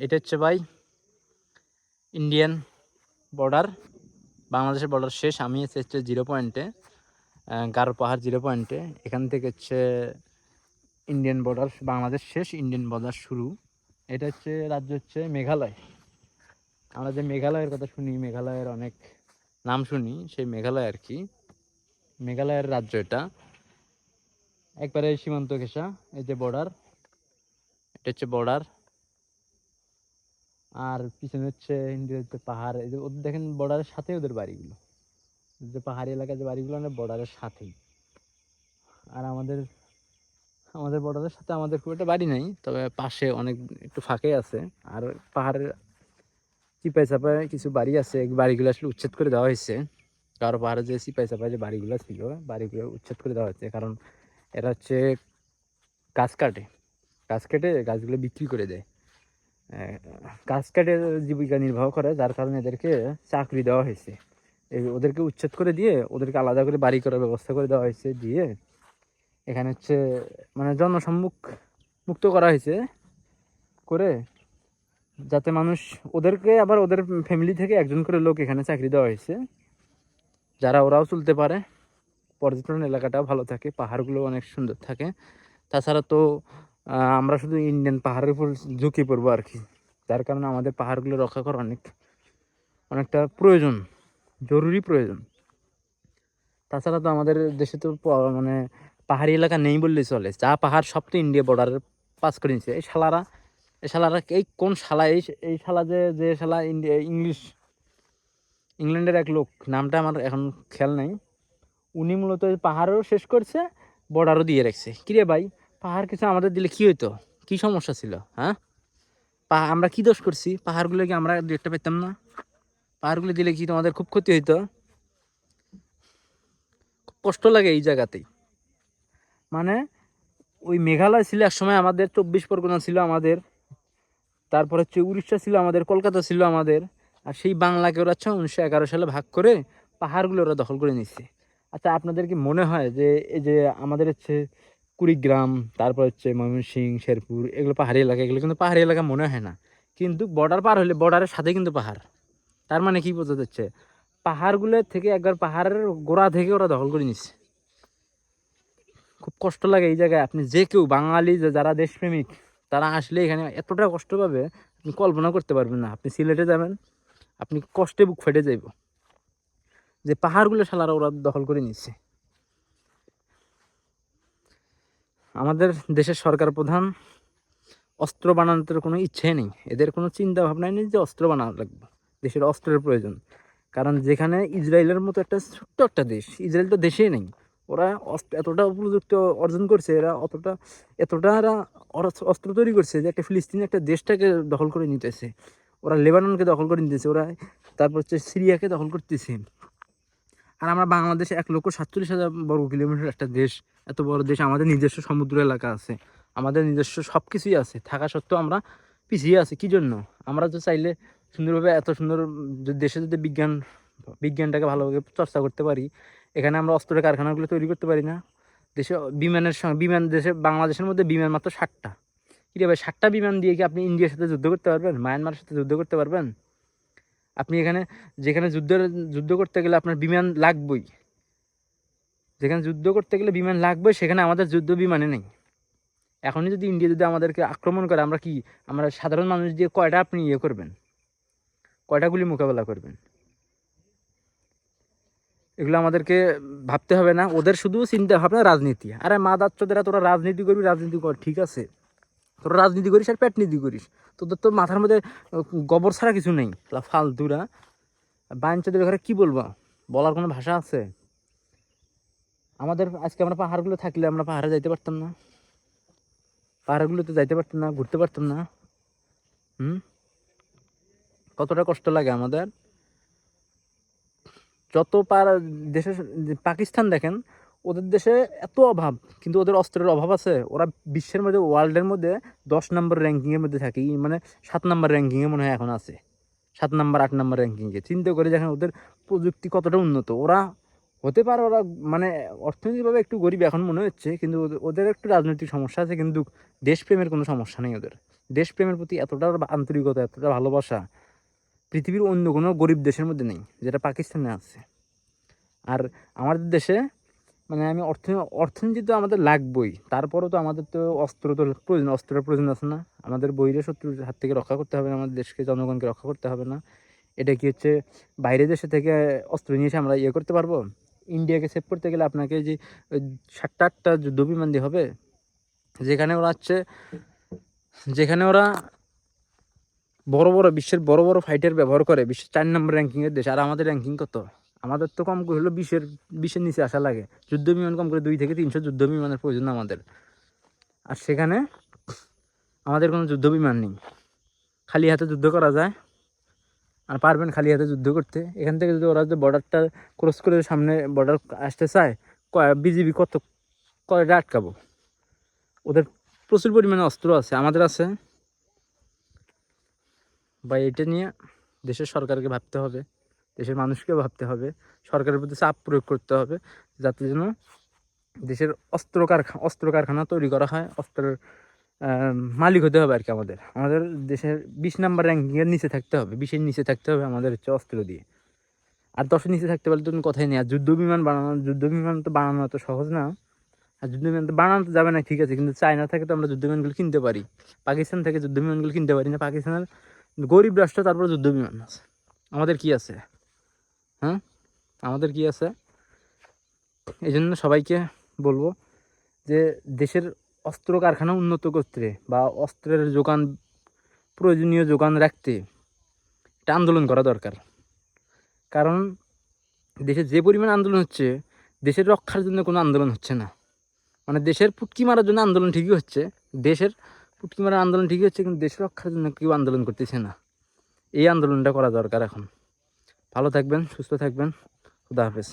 এটা হচ্ছে ভাই ইন্ডিয়ান বর্ডার, বাংলাদেশের বর্ডার শেষ। আমি হচ্ছে 0 পয়েন্টে, গারো পাহাড় 0 পয়েন্টে। এখান থেকে হচ্ছে ইন্ডিয়ান বর্ডার, বাংলাদেশ শেষ, ইন্ডিয়ান বর্ডার শুরু। এটা হচ্ছে রাজ্য হচ্ছে মেঘালয়। আমরা যে মেঘালয়ের কথা শুনি, মেঘালয়ের অনেক নাম শুনি, সেই মেঘালয় আর কি। মেঘালয়ের রাজ্য এটা, একবারে সীমান্ত ঘেঁষা। এই যে বর্ডার, এটা হচ্ছে বর্ডার। আর পিছনে হচ্ছে ইন্ডিয়ার হচ্ছে পাহাড়। এই যে ওদের দেখেন বর্ডারের সাথে ওদের বাড়িগুলো, যে পাহাড়ি এলাকায় যে বাড়িগুলো মানে বর্ডারের সাথেই। আর আমাদের আমাদের বর্ডারের সাথে আমাদের খুব একটা বাড়ি নাই, তবে পাশে অনেক একটু ফাঁকে আছে। আর পাহাড়ের চিপায় চাপায় কিছু বাড়ি আছে, এই বাড়িগুলো আসলে উচ্ছেদ করে দেওয়া হয়েছে। কারো পাহাড়ে যে চিপায় চাপায় যে বাড়িগুলো ছিল, বাড়িগুলো উচ্ছেদ করে দেওয়া হয়েছে। কারণ এরা হচ্ছে গাছ কাটে, গাছ কেটে গাছগুলো বিক্রি করে দেয়। গাছ কেটে জীবিকা নির্বাহ করে, যার কারণে এদেরকে চাকরি দেওয়া হয়েছে। ওদেরকে উচ্ছেদ করে দিয়ে ওদেরকে আলাদা করে বাড়ি করার ব্যবস্থা করে দেওয়া হয়েছে। দিয়ে এখানে হচ্ছে মানে জনসম্মুখ মুক্ত করা হয়েছে করে, যাতে মানুষ ওদেরকে আবার ওদের ফ্যামিলি থেকে একজন করে লোক এখানে চাকরি দেওয়া হয়েছে, যারা ওরাও চলতে পারে, পর্যটন এলাকাটাও ভালো থাকে, পাহাড়গুলো অনেক সুন্দর থাকে। তাছাড়া তো আমরা শুধু ইন্ডিয়ান পাহাড়ের উপর ঝুঁকে পড়বো আর কি, যার কারণে আমাদের পাহাড়গুলো রক্ষা করা অনেকটা প্রয়োজন, জরুরি প্রয়োজন। তাছাড়া তো আমাদের দেশে তো মানে পাহাড়ি এলাকা নেই বললেই চলে, যা পাহাড় সব তো ইন্ডিয়া বর্ডারের পাস করে নিচ্ছে। এই শালারা এই কোন শালা, এই শালা যে শালা ইংল্যান্ডের এক লোক, নামটা আমার এখন খেয়াল নাই, উনি মূলত পাহাড়ও শেষ করছে, বর্ডারও দিয়ে রাখছে। কিরে ভাই, পাহাড় কিছু আমাদের দিলে কি হইতো? কি সমস্যা ছিল? হ্যাঁ, আমরা কি দোষ করছি? পাহাড়গুলো কি আমরা দেখতে পেতাম না? পাহাড়গুলো দিলে কি তোমাদের খুব ক্ষতি হইতো? খুব কষ্ট লাগে এই জায়গাতেই। মানে ওই মেঘালয় ছিল এক সময় আমাদের, 24 পরগনা ছিল আমাদের, তারপর হচ্ছে উড়িষ্যা ছিল আমাদের, কলকাতা ছিল আমাদের। আর সেই বাংলাকে ওরা 1911 সালে ভাগ করে পাহাড়গুলো ওরা দখল করে নিচ্ছে। আচ্ছা, আপনাদের কি মনে হয় যে এই যে আমাদের হচ্ছে কুড়িগ্রাম, তারপর হচ্ছে ময়মনসিংহ, শেরপুর, এগুলো পাহাড়ি এলাকা? এগুলো কিন্তু পাহাড়ি এলাকা মনে হয় না, কিন্তু বর্ডার পার হলে বর্ডারের সাথে কিন্তু পাহাড়। তার মানে কি বোঝা যাচ্ছে? পাহাড়গুলো থেকে একবার পাহাড়ের গোড়া থেকে ওরা দখল করে নিচ্ছে। খুব কষ্ট লাগে এই জায়গায়। আপনি যে কেউ বাঙালি যারা দেশপ্রেমিক, তারা আসলে এখানে এতটা কষ্ট পাবে আপনি কল্পনা করতে পারবেন না। আপনি সিলেটে যাবেন, আপনি কষ্টে বুক ফেটে যাইব যে পাহাড়গুলো শালারা ওরা দখল করে নিচ্ছে। আমাদের দেশের সরকার প্রধান অস্ত্র বানানোর কোনো ইচ্ছে নেই, এদের কোনো চিন্তা ভাবনাই নেই যে অস্ত্র বানানো লাগবে, দেশের অস্ত্রের প্রয়োজন। কারণ যেখানে ইসরায়েলের মতো একটা ছোট্ট একটা দেশ, ইসরায়েল তো দেশেই নেই, ওরা এতটা উপযুক্ত অর্জন করছে, এরা এতটা এরা অস্ত্র তৈরি করছে যে একটা ফিলিস্তিনি একটা দেশটাকে দখল করে নিতেছে, ওরা লেবাননকে দখল করে নিতেছে, ওরা তারপর হচ্ছে সিরিয়াকে দখল করতেছে। আর আমরা বাংলাদেশে 1,47,000 বর্গ কিলোমিটার একটা দেশ, এত বড় দেশ, আমাদের নিজস্ব সমুদ্র এলাকা আছে, আমাদের নিজস্ব সব কিছুই আছে, থাকা সত্ত্বেও আমরা পিছিয়ে আছি কি জন্য? আমরা তো চাইলে সুন্দরভাবে এত সুন্দর দেশে যদি বিজ্ঞানটাকে ভালোভাবে চর্চা করতে পারি, এখানে আমরা অস্ত্রের কারখানাগুলো তৈরি করতে পারি না? দেশে বিমান দেশে বাংলাদেশের মধ্যে বিমান মাত্র 60টা। কি রে ভাই, 60টা বিমান দিয়ে কি আপনি ইন্ডিয়ার সাথে যুদ্ধ করতে পারবেন? মায়ানমারের সাথে যুদ্ধ করতে পারবেন? আপনি এখানে যেখানে যুদ্ধ করতে গেলে আপনার বিমান লাগবেই, যেখানে যুদ্ধ করতে গেলে বিমান লাগবে, সেখানে আমাদের যুদ্ধ বিমানে নেই। এখনই যদি ইন্ডিয়া যদি আমাদেরকে আক্রমণ করে, আমরা সাধারণ মানুষ দিয়ে কয়টা আপনি করবেন, কয়টা গুলি মোকাবেলা করবেন? এগুলো আমাদেরকে ভাবতে হবে না? ওদের শুধু চিন্তা ভাবনা রাজনীতি। আরে মাদাচ্চোদেরা, তোরা রাজনীতি করবি, রাজনীতি কর, ঠিক আছে, তোরা রাজনীতি করিস আর পেট নীতি করিস, তোদের তো মাথার মধ্যে গোবর ছাড়া কিছু নেই, ফালতুরা বাঞ্চোদের ঘরে কি বলবো, বলার কোনো ভাষা আছে? আজকে আমরা পাহাড়গুলো থাকলে আমরা পাহাড়ে যাইতে পারতাম না? পাহাড়গুলোতে যাইতে পারতাম না, ঘুরতে পারতাম না? কতটা কষ্ট লাগে আমাদের। যত দেশে, পাকিস্তান দেখেন, ওদের দেশে এত অভাব, কিন্তু ওদের অস্ত্রের অভাব আছে। ওরা বিশ্বের মধ্যে, ওয়ার্ল্ডের মধ্যে 10 নম্বর র্যাঙ্কিংয়ের মধ্যে থাকে, মানে 7 নম্বর র্যাঙ্কিংয়ে মনে হয় এখন আছে, 7 নম্বর 8 নম্বর র্যাঙ্কিংয়ে। চিন্তা করে দেখেন ওদের প্রযুক্তি কতটা উন্নত। ওরা হতে পারে ওরা মানে অর্থনৈতিকভাবে একটু গরিব এখন মনে হচ্ছে, কিন্তু ওদের একটু রাজনৈতিক সমস্যা আছে, কিন্তু দেশপ্রেমের কোনো সমস্যা নেই ওদের। দেশপ্রেমের প্রতি এতটা আন্তরিকতা, এতটা ভালোবাসা পৃথিবীর অন্য কোনো গরিব দেশের মধ্যে নেই, যেটা পাকিস্তানে আছে। আর আমাদের দেশে মানে আমি অর্থনীতি তো আমাদের লাগবেই, তারপরেও তো আমাদের তো অস্ত্র তো প্রয়োজন, অস্ত্রের প্রয়োজন আছে না? আমাদের বহিরে শত্রুর হাত থেকে রক্ষা করতে হবে না, আমাদের দেশকে, জনগণকে রক্ষা করতে হবে না? এটা কি হচ্ছে বাইরের দেশে থেকে অস্ত্র নিয়ে এসে আমরা ইয়ে করতে পারবো? ইন্ডিয়াকে সেভ করতে গেলে আপনাকে যে 7টা 8টা যুদ্ধ বিমান দিয়ে হবে, যেখানে ওরা হচ্ছে, যেখানে ওরা বড় বড় বিশ্বের বড় বড় ফাইটার ব্যবহার করে, বিশ্বের 4 নম্বর র্যাঙ্কিংয়ের দেশ। আর আমাদের র্যাঙ্কিং কত? আমাদের তো কম করে হলো 20-এর নিচে আসা লাগে। যুদ্ধ বিমান কম করে 2 থেকে 300 যুদ্ধ বিমানের প্রয়োজন আমাদের। আর সেখানে আমাদের কোনো যুদ্ধ বিমান নেই, খালি হাতে যুদ্ধ করা যায়। আর পারবেন খালি হাতে যুদ্ধ করতে? এখান থেকে যদি ওরা যদি বর্ডারটা ক্রস করে সামনে বর্ডার আসতে চায়, বিজিবি কয়টা আটকাবো? ওদের প্রচুর পরিমাণে অস্ত্র আছে, আমাদের আছে? বা এটা নিয়ে দেশের সরকারকে ভাবতে হবে, দেশের মানুষকে ভাবতে হবে, সরকারের প্রতি চাপ প্রয়োগ করতে হবে, যাতে যেন দেশের অস্ত্র কারখানা তৈরি করা হয়, অস্ত্রের মালিক হতে হবে আর কি। আমাদের দেশের 20 নম্বর র্যাঙ্কিংয়ের নিচে থাকতে হবে, 20-এর নিচে থাকতে হবে আমাদের হচ্ছে অস্ত্র দিয়ে। আর 10-এর নিচে থাকতে পারলে তো কথাই নেই। আর যুদ্ধ বিমান তো বানানো এত সহজ না। আর যুদ্ধ বিমান তো বানানো তো যাবে না, ঠিক আছে, কিন্তু চায়না থেকে তো আমরা যুদ্ধ বিমানগুলো কিনতে পারি, পাকিস্তান থেকে যুদ্ধ বিমানগুলো কিনতে পারি না। পাকিস্তানের গরিব রাষ্ট্র, তারপরে যুদ্ধ বিমান আছে। আমাদের কি আছে? হ্যাঁ, আমাদের কি আছে? এই জন্য সবাইকে বলবো যে দেশের অস্ত্র কারখানা উন্নত করতে বা অস্ত্রের যোগান, প্রয়োজনীয় যোগান রাখতে একটা আন্দোলন করা দরকার। কারণ দেশে যে পরিমাণ আন্দোলন হচ্ছে, দেশের রক্ষার জন্য কোনো আন্দোলন হচ্ছে না। মানে দেশের পুটকি মারার জন্য আন্দোলন ঠিকই হচ্ছে, দেশের পুটকি মারার আন্দোলন ঠিকই হচ্ছে, কিন্তু দেশের রক্ষার জন্য কেউ আন্দোলন করতেছে না। এই আন্দোলনটা করা দরকার এখন। ভালো থাকবেন, সুস্থ থাকবেন, খুদা হাফেজ।